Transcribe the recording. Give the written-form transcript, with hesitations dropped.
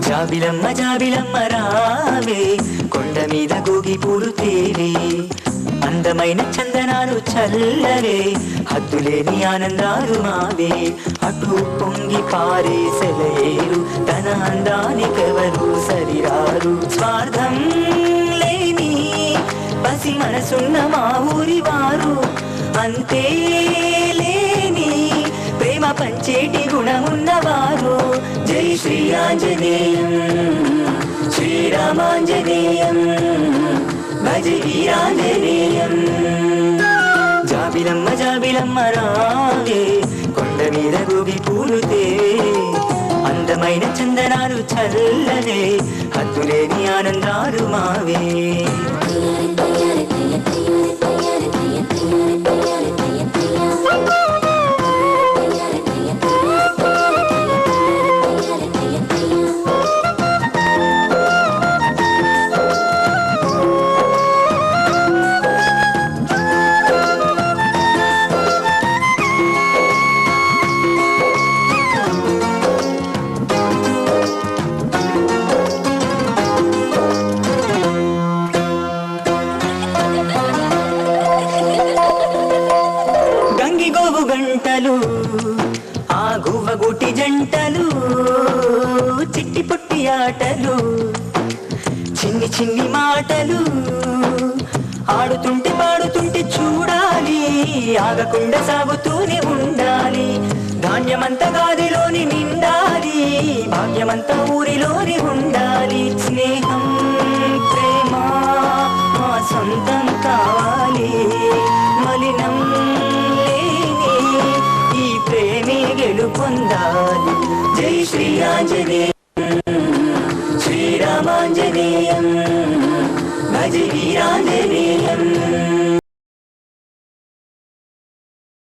జాబిలమ్మ జాబిలమ్మ రావే, కొండ మీద గోగి పూలు తేవే, అందమైన చందనాలు చల్లవే, హద్దులేని ఆనందాలు మావే. అటు పొంగి పారే సెలయేరు, తన అందానికెవరు సరిరారు. స్వార్థం లేని పసి మనసున్న మా ఊరి వారు, అంతే లేని ప్రేమ పంచేటి గుణమున్నవారు. జై శ్రీ ఆంజనేయం శ్రీరామాంజనేయం భజ వీరాంజనేయం. జాబిలమ్మ జాబిలమ్మ రావే, కొండ మీద గోగి పూలు తేవే, అందమైన చందనాలు చల్లవే, హద్దులేని ఆనందాలు మావే. గంగిగోవు గంటలు, ఆ గువ్వగూటి జంటలు, చిట్టి పొట్టి ఆటలు, చిన్ని చిన్ని మాటలు, ఆడుతుంటే పాడుతుంటే చూడాలి, ఆగకుండా సాగుతూనే ఉండాలి. ధాన్యమంతా గాదిలోని నిండాలి, భాగ్యమంతా ఊరిలోని ఉండాలి. స్నేహం ప్రేమ మా సొంతం కావాలి, మలినం లేని ఈ ప్రేమే గెలుపొందాలి. జై శ్రీ ఆంజనేయం శ్రీరామాంజనేయం భజ వీరాంజనేయం.